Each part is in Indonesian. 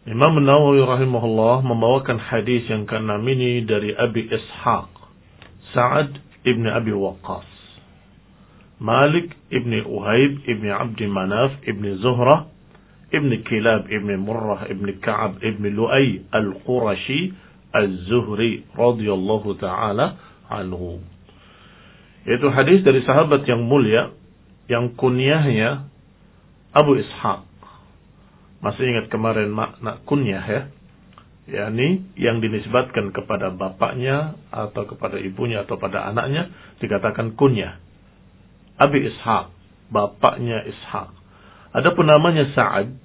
Imam Nawawi rahimahullah membawakan hadis yang ke-6 ini dari Abi Ishaq, Sa'ad ibn Abi Waqqas, Malik ibn Uhaib ibn Abdi Manaf ibn Zuhrah ibn Kilab ibn Murrah ibn Ka'ab ibn Lu'ay al-Qurashi az-Zuhri radhiyallahu ta'ala anhu. Itu hadis dari sahabat yang mulia yang kunyahnya Abu Ishaq. Masih ingat kemarin makna kunyah ya? yakni yang dinisbatkan kepada bapaknya atau kepada ibunya atau pada anaknya dikatakan kunyah. Abi Ishaq, bapaknya Ishaq. Adapun namanya Sa'ad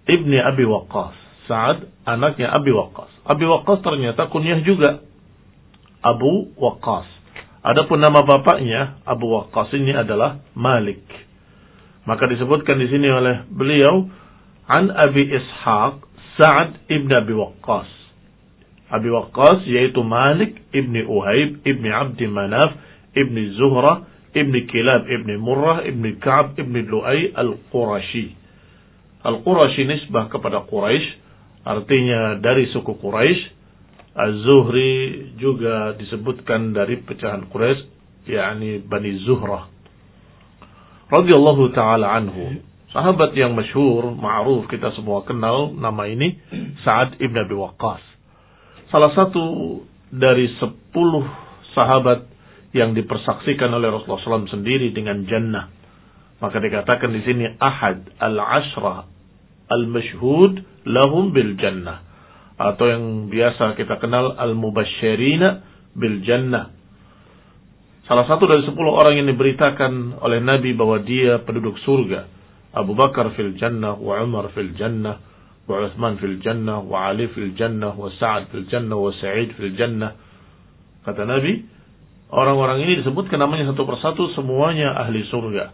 ibni Abi Waqqas. Sa'ad anaknya Abi Waqqas. Abi Waqqas ternyata kunyah juga Abu Waqqas. Adapun nama bapaknya Abu Waqqas ini adalah Malik. Maka disebutkan di sini oleh beliau an Abi Ishaq Sa'ad ibn Abi Waqqas. Abi Waqqas yaitu Malik ibni Uhaib ibni Abdi Manaf ibni Zuhrah ibni Kilab ibni Murrah ibni Ka'ab ibni Lu'ay al-Qurashi. Al-Qurashi nisbah kepada Quraisy, artinya dari suku Quraisy. Az-Zuhri juga disebutkan dari pecahan Quraisy, yakni Bani Zuhrah. Radhiyallahu ta'ala anhu. Sahabat yang masyhur, ma'ruf, kita semua kenal nama ini, Sa'ad ibn Abi Waqqas. Salah satu dari 10 sahabat yang dipersaksikan oleh Rasulullah SAW sendiri dengan jannah. Maka dikatakan di sini ahad al-ashrah al-mashhud lahum bil jannah, atau yang biasa kita kenal al-mubasysyirina bil jannah. Salah satu dari 10 orang yang diberitakan oleh Nabi bahwa dia penduduk surga. Abu Bakar fil jannah, wa Umar fil jannah, wa Uthman fil jannah, wa Ali fil jannah, wa Sa'ad fil jannah, wa Sa'id fil jannah. Kata Nabi, orang-orang ini disebutkan namanya satu persatu, semuanya ahli surga.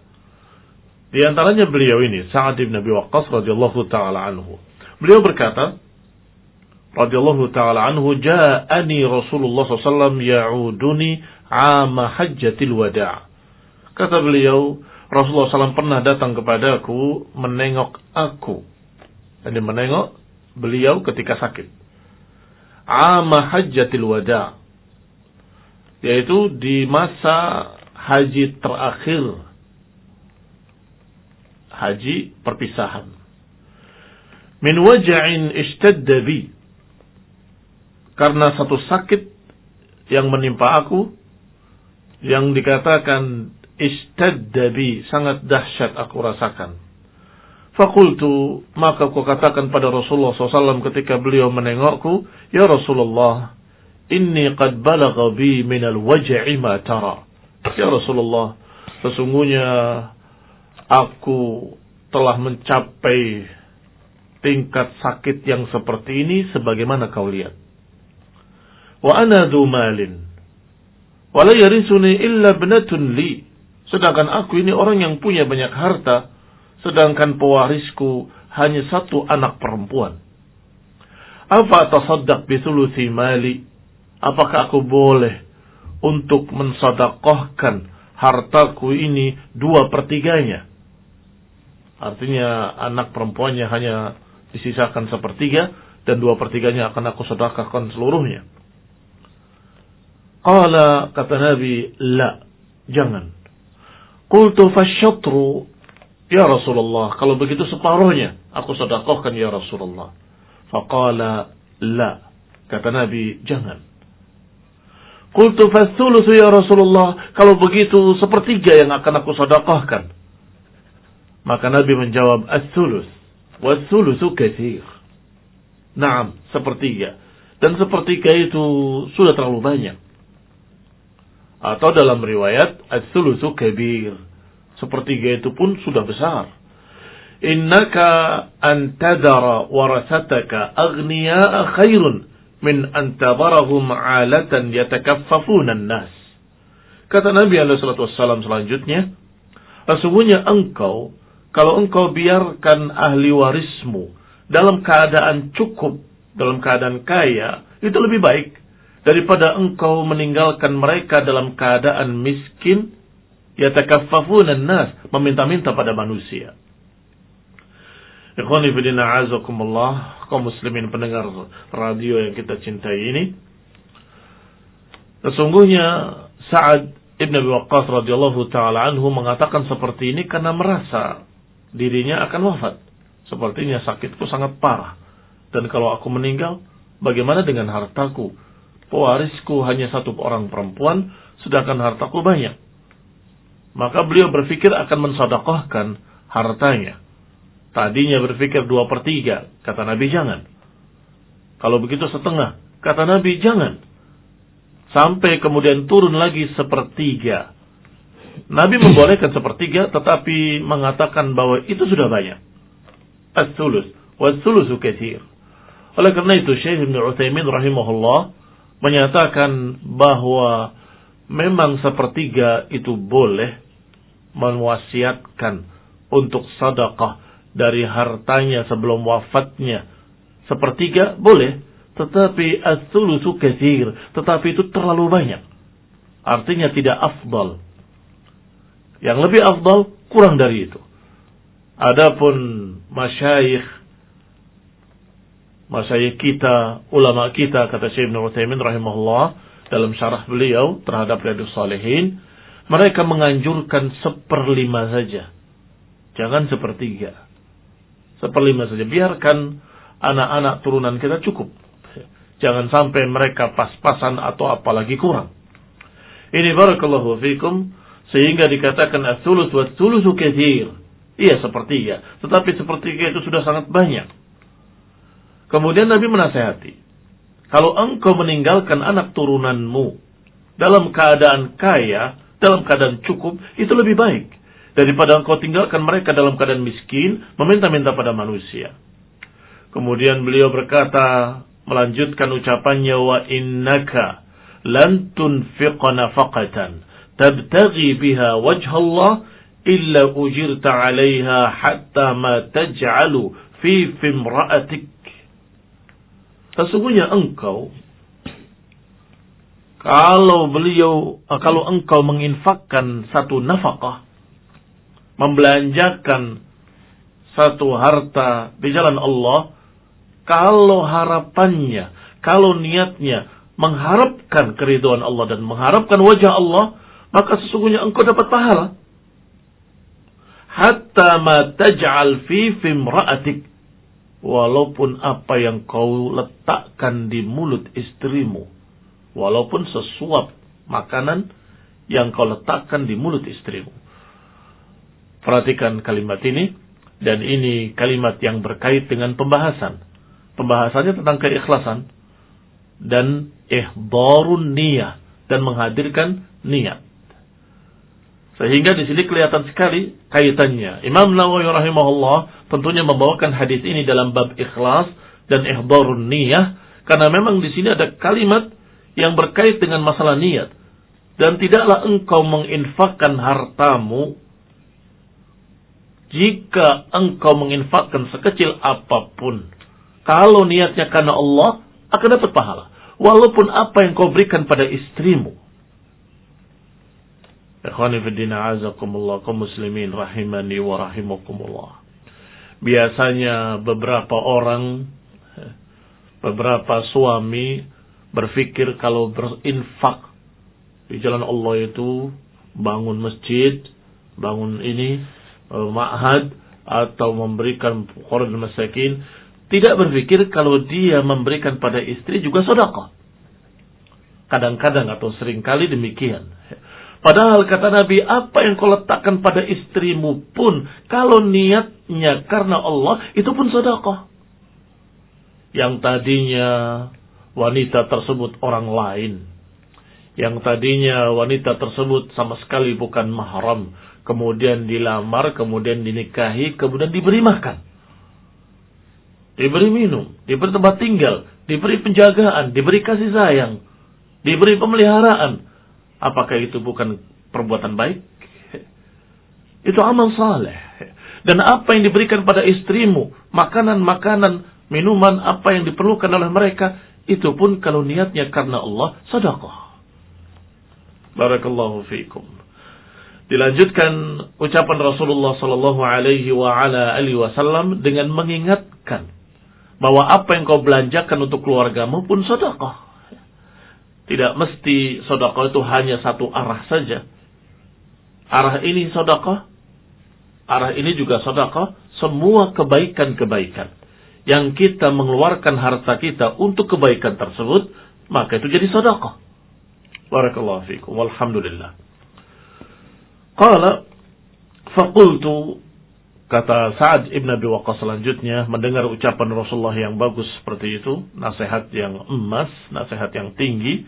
Di antaranya beliau ini, Sa'ad ibn Abi Waqqas radhiyallahu ta'ala anhu. Beliau berkata, radhiyallahu ta'ala anhu, ja'ani Rasulullah SAW ya'uduni ama hajjatil wada'. Kata beliau, Rasulullah SAW pernah datang kepadaku, menengok aku. Jadi menengok beliau ketika sakit. Ama hajjatil wada', yaitu di masa haji terakhir, haji perpisahan. Min waja'in ishtadda bi, karena satu sakit yang menimpa aku, yang dikatakan ishtadda bi, sangat dahsyat aku rasakan. Fakultu, maka aku katakan pada Rasulullah SAW ketika beliau menengokku, ya Rasulullah, inni qad balagha bi minal waj'i ma tara. Ya Rasulullah, sesungguhnya aku telah mencapai tingkat sakit yang seperti ini sebagaimana kau lihat. Wa ana dzu malin wa la yarisuni illa ibnatun li. Sedangkan aku ini orang yang punya banyak harta, sedangkan pewarisku hanya satu anak perempuan. Afa tasaddaq bi thuluthi mali? Apakah aku boleh untuk mensedekahkan hartaku ini 2/3-nya? Artinya anak perempuannya hanya disisakan 1/3 dan 2/3-nya akan aku sedekahkan seluruhnya. Qala, kata Nabi, la, jangan. Qultu fasyatru, ya Rasulullah, kalau begitu separuhnya aku sedekahkan ya Rasulullah. Faqala la, kata Nabi, jangan. Qultu fathuluthu ya Rasulullah, kalau begitu 1/3 yang akan aku sedekahkan. Maka Nabi menjawab, as-thuluth, was-thuluthu katsir. Naam, 1/3. Dan 1/3 itu sudah terlalu banyak. Atau dalam riwayat, as-thuluthu kabir. 1/3 itu pun sudah besar. Innaka antadara warasataka aghniya'a khairun min antadarahum 'alatan yatakaffafuna an-nas. Kata Nabi SAW selanjutnya, sesungguhnya engkau, kalau engkau biarkan ahli warismu dalam keadaan cukup, dalam keadaan kaya, itu lebih baik daripada engkau meninggalkan mereka dalam keadaan miskin, yatakaffafuna an-nas, meminta-minta pada manusia. Ikhwani fillah a'azakumullah, kaum muslimin pendengar radio yang kita cintai ini. Sesungguhnya Sa'ad Ibn Abi Waqqas radhiyallahu taala anhu mengatakan seperti ini karena merasa dirinya akan wafat. Sepertinya sakitku sangat parah. Dan kalau aku meninggal, bagaimana dengan hartaku? Pewarisku hanya satu orang perempuan, sedangkan hartaku banyak. Maka beliau berpikir akan mensedekahkan hartanya. Tadinya berpikir 2/3, kata Nabi jangan. Kalau begitu setengah, kata Nabi jangan. Sampai kemudian turun lagi 1/3. Nabi membolehkan 1/3, tetapi mengatakan bahwa itu sudah banyak. As-sulus, was-sulusu katsir. Oleh karena itu Syekh Ibnu Utsaimin rahimahullah menyatakan bahwa memang 1/3 itu boleh mewasiatkan untuk sedekah dari hartanya sebelum wafatnya. 1/3 boleh, tetapi as-sulusu katsir, tetapi itu terlalu banyak. Artinya tidak afdal. Yang lebih afdal kurang dari itu. Adapun masyayikh kita, ulama kita, kata Syekh Ibnu Utsaimin rahimahullah dalam syarah beliau terhadap Riyadhus Shalihin, mereka menganjurkan 1/5 saja. Jangan 1/3. 1/5 saja. Biarkan anak-anak turunan kita cukup. Jangan sampai mereka pas-pasan atau apalagi kurang. Ini barakallahu fikum, sehingga dikatakan as-sulus wa as-sulusu katsir. Iya 1/3, tetapi 1/3 itu sudah sangat banyak. Kemudian Nabi menasihati, kalau engkau meninggalkan anak turunanmu dalam keadaan kaya, dalam keadaan cukup, itu lebih baik daripada engkau tinggalkan mereka dalam keadaan miskin, meminta-minta pada manusia. Kemudian beliau berkata, melanjutkan ucapannya, wa innaka lan tunfiqa nafaqatan tabtaghi biha wajha Allah illa ujirta 'alaiha hatta ma taj'alu fi imra'atik. Sesungguhnya engkau, kalau engkau menginfakkan satu nafkah, membelanjakan satu harta di jalan Allah, kalau harapannya, kalau niatnya mengharapkan keridhaan Allah dan mengharapkan wajah Allah, maka sesungguhnya engkau dapat pahala. Hatta ma taj'al fi imra'atik, walaupun apa yang kau letakkan di mulut istrimu, walaupun sesuap makanan yang kau letakkan di mulut istrimu. Perhatikan kalimat ini, dan ini kalimat yang berkait dengan pembahasan. Pembahasannya tentang keikhlasan dan ihdharun niyah, dan menghadirkan niat. Sehingga di sini kelihatan sekali kaitannya. Imam Nawawi rahimahullah tentunya membawakan hadis ini dalam bab ikhlas dan ihdharun niyah, karena memang di sini ada kalimat yang berkait dengan masalah niat. Dan tidaklah engkau menginfakkan hartamu, jika engkau menginfakkan sekecil apapun, kalau niatnya karena Allah, akan dapat pahala. Walaupun apa yang kau berikan pada istrimu. Ikhwani fiddina azakumullah, kaum muslimin rahimani wa rahimakumullah. Biasanya beberapa orang, beberapa suami berpikir kalau berinfak di jalan Allah itu bangun masjid, bangun ini, ma'had, atau memberikan fuqara dan masakin, tidak berpikir kalau dia memberikan pada istri juga sedekah. Kadang-kadang atau seringkali demikian. Padahal kata Nabi, apa yang kau letakkan pada istrimu pun, kalau niatnya karena Allah, itu pun sedekah. Yang tadinya wanita tersebut orang lain, yang tadinya wanita tersebut sama sekali bukan mahram, kemudian dilamar, kemudian dinikahi, kemudian diberi makan, diberi minum, diberi tempat tinggal, diberi penjagaan, diberi kasih sayang, diberi pemeliharaan. Apakah itu bukan perbuatan baik? Itu amal saleh. Dan apa yang diberikan pada istrimu, makanan-makanan, minuman, apa yang diperlukan oleh mereka, itu pun kalau niatnya karena Allah, sedekah. Barakallahu fiikum. Dilanjutkan ucapan Rasulullah sallallahu alaihi wasallam dengan mengingatkan bahwa apa yang kau belanjakan untuk keluargamu pun sedekah. Tidak mesti sedekah itu hanya satu arah saja. Arah ini sedekah, arah ini juga sedekah, semua kebaikan-kebaikan yang kita mengeluarkan harta kita untuk kebaikan tersebut, maka itu jadi sedekah. Barakallahu fiikum walhamdulillah. Qala faqultu, kata Sa'ad ibn Abi Waqqas selanjutnya, mendengar ucapan Rasulullah yang bagus seperti itu, nasihat yang emas, nasihat yang tinggi,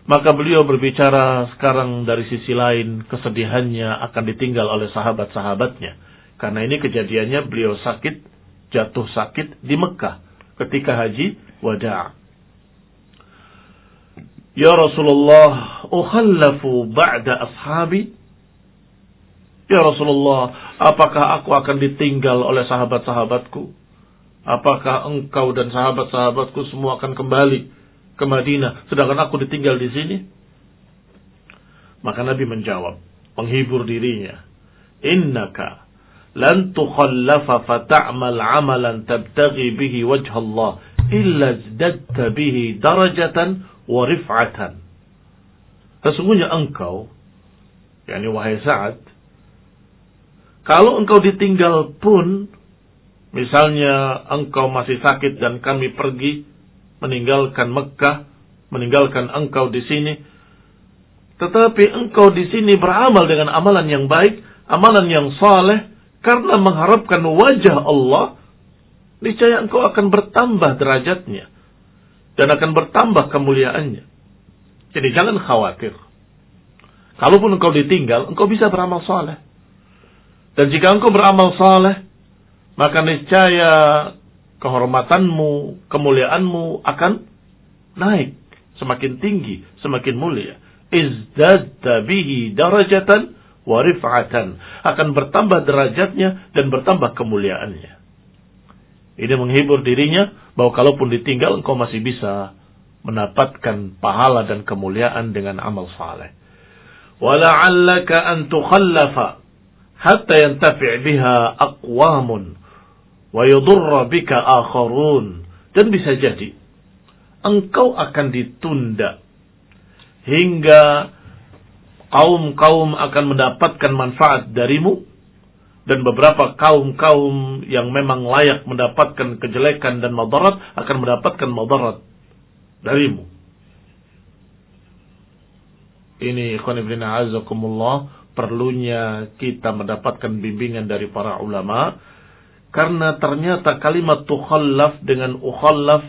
maka beliau berbicara sekarang dari sisi lain, kesedihannya akan ditinggal oleh sahabat-sahabatnya. Karena ini kejadiannya beliau sakit, jatuh sakit di Mekah ketika haji wada'. Ya Rasulullah, ukhallafu ba'da ashabi? Ya Rasulullah, apakah aku akan ditinggal oleh sahabat-sahabatku? Apakah engkau dan sahabat-sahabatku semua akan kembali ke Madinah, sedangkan aku ditinggal di sini? Maka Nabi menjawab, menghibur dirinya, innaka lan tukhallafa fata'mal amalan tabtaghi bihi wajha Allah illa zdadta bihi darajatan wa rif'atan. Sesungguhnya engkau, yakni wahai Sa'ad, kalau engkau ditinggal pun, misalnya engkau masih sakit dan kami pergi meninggalkan Mekah, meninggalkan engkau di sini, tetapi engkau di sini beramal dengan amalan yang baik, amalan yang saleh, karena mengharapkan wajah Allah, niscaya engkau akan bertambah derajatnya dan akan bertambah kemuliaannya. Jadi jangan khawatir. Kalaupun engkau ditinggal, engkau bisa beramal saleh. Dan jika engkau beramal saleh, maka niscaya kehormatanmu, kemuliaanmu akan naik, semakin tinggi, semakin mulia. Izdadta bihi darajatan wa rif'atan, akan bertambah derajatnya dan bertambah kemuliaannya. Ini menghibur dirinya bahwa kalaupun ditinggal engkau masih bisa mendapatkan pahala dan kemuliaan dengan amal saleh. Wala'allaka an tukhallafa hatta yantafi' biha aqwamun wa yudurra bika akharun. Dan bisa jadi engkau akan ditunda hingga kaum-kaum akan mendapatkan manfaat darimu, dan beberapa kaum-kaum yang memang layak mendapatkan kejelekan dan madarat akan mendapatkan madarat darimu. Ini ikhwan fillah a'azzakumullah, perlunya kita mendapatkan bimbingan dari para ulama, karena ternyata kalimat tukhallaf dengan ukhallaf,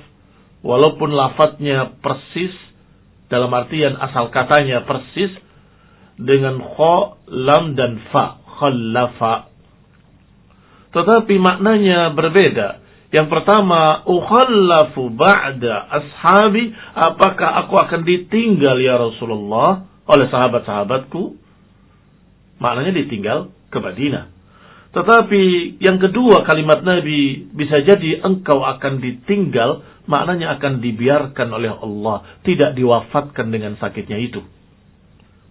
walaupun lafadznya persis, dalam artian asal katanya persis, dengan kha, lam dan fa, khallafa, tetapi maknanya berbeda. Yang pertama, ukhallafu ba'da ashabi, apakah aku akan ditinggal ya Rasulullah oleh sahabat-sahabatku? Maknanya ditinggal ke Madinah. Tetapi yang kedua, kalimat Nabi, bisa jadi engkau akan ditinggal, maknanya akan dibiarkan oleh Allah, tidak diwafatkan dengan sakitnya itu.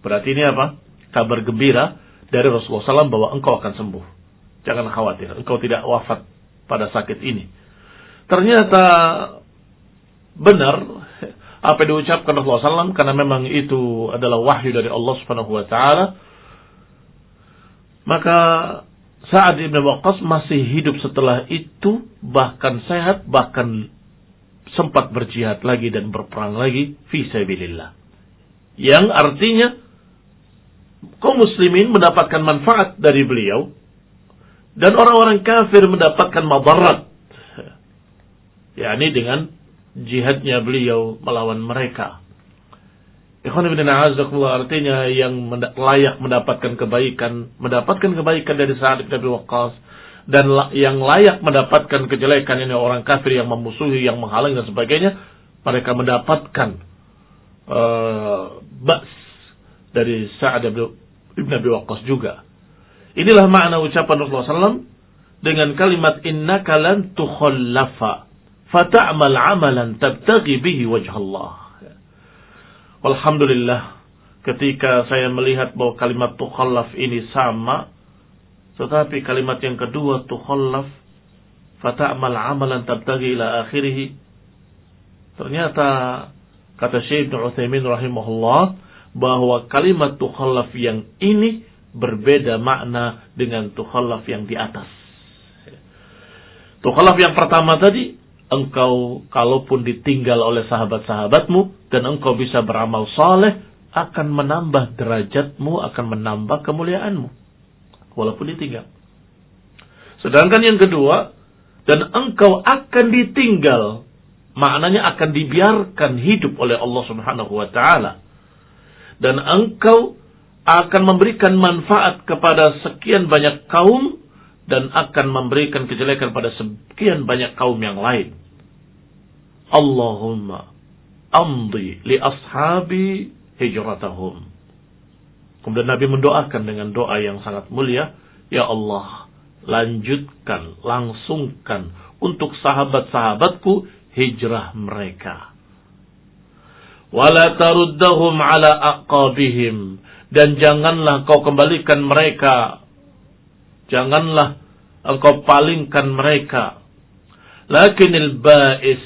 Berarti ini apa? Kabar gembira dari Rasulullah SAW bahwa engkau akan sembuh. Jangan khawatir, engkau tidak wafat pada sakit ini. Ternyata benar apa yang diucapkan Rasulullah SAW, karena memang itu adalah wahyu dari Allah Subhanahu wa taala. Maka Sa'ad ibn Waqqas masih hidup setelah itu, bahkan sehat, bahkan sempat berjihad lagi dan berperang lagi fi sabilillah. Yang artinya kaum muslimin mendapatkan manfaat dari beliau dan orang-orang kafir mendapatkan madarat, yakni dengan jihadnya beliau melawan mereka. Ikhwan ibn a'azakullah, artinya yang layak mendapatkan kebaikan dari Sa'ad bin Abi Waqqas, dan yang layak mendapatkan kejelekan ini orang kafir yang memusuhi, yang menghalangi dan sebagainya, mereka mendapatkan ba's dari Sa'ad bin Abi Waqqas juga. Inilah makna ucapan Rasulullah SAW dengan kalimat innaka lan tukhallafa fata'mal amalan tabtaghi bihi wajh Allah. Alhamdulillah, ketika saya melihat bahwa kalimat tukhallaf ini sama, tetapi kalimat yang kedua tukhallaf fata'mal amalan tabtaghi ila akhirih, ternyata kata Syekh Ibnu Utsaimin rahimahullah bahwa kalimat tukhallaf yang ini berbeda makna dengan tukhallaf yang di atas. Tukhallaf yang pertama tadi, engkau kalaupun ditinggal oleh sahabat-sahabatmu dan engkau bisa beramal saleh, akan menambah derajatmu, akan menambah kemuliaanmu walaupun ditinggal. Sedangkan yang kedua, dan engkau akan ditinggal, maknanya akan dibiarkan hidup oleh Allah Subhanahu wa taala, dan engkau akan memberikan manfaat kepada sekian banyak kaum dan akan memberikan kejelekan pada sekian banyak kaum yang lain. Allahumma amdi li ashabi hijratahum. Kemudian Nabi mendoakan dengan doa yang sangat mulia, ya Allah, lanjutkan, langsungkan untuk sahabat-sahabatku hijrah mereka. Wala taruddahum ala aqabihim, dan janganlah kau kembalikan mereka, janganlah engkau palingkan mereka. Lakinil ba'is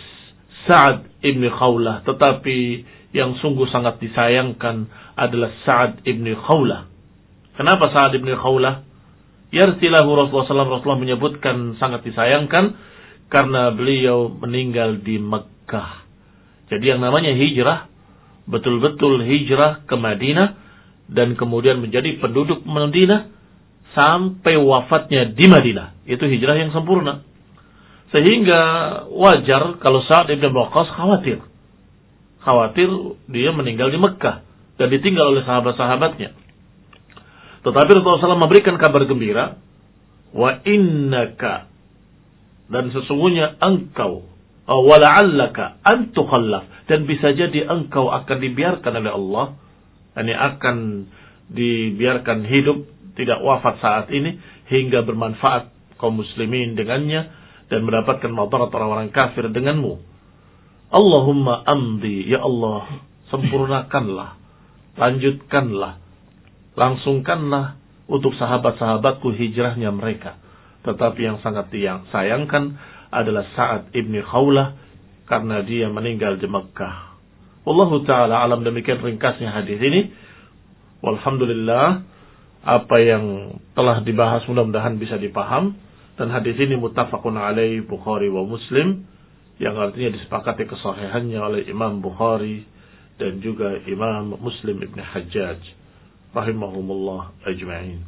Sa'ad ibn Khawlah, tetapi yang sungguh sangat disayangkan adalah Sa'ad ibn Khawlah. Kenapa Sa'ad ibn Khawlah? Yarsilahu Rasulullah SAW menyebutkan sangat disayangkan karena beliau meninggal di Mekah. Jadi yang namanya hijrah, betul-betul hijrah ke Madinah dan kemudian menjadi penduduk Madinah sampai wafatnya di Madinah. Itu hijrah yang sempurna. Sehingga wajar kalau Sa'ad ibn Waqqas khawatir dia meninggal di Mekah dan ditinggal oleh sahabat-sahabatnya. Tetapi Rasulullah SAW memberikan kabar gembira, wa innaka, dan sesungguhnya engkau, wala'allaka an tukhallaf, dan bisa jadi engkau akan dibiarkan oleh Allah, ini akan dibiarkan hidup, tidak wafat saat ini, hingga bermanfaat kaum muslimin dengannya dan mendapatkan madarat orang-orang kafir denganmu. Allahumma amdi, ya Allah, sempurnakanlah, lanjutkanlah, langsungkanlah untuk sahabat-sahabatku hijrahnya mereka. Tetapi yang sangat sayangkan adalah Sa'ad ibn Khawlah karena dia meninggal di Mekah. Wallahu ta'ala alam, demikian ringkasnya hadis ini. Walhamdulillah, apa yang telah dibahas mudah-mudahan bisa dipaham. Dan hadis ini muttafaqun alaih Bukhari wa Muslim, yang artinya disepakati kesahihannya oleh Imam Bukhari dan juga Imam Muslim ibn Hajjaj rahimahumullah ajma'in.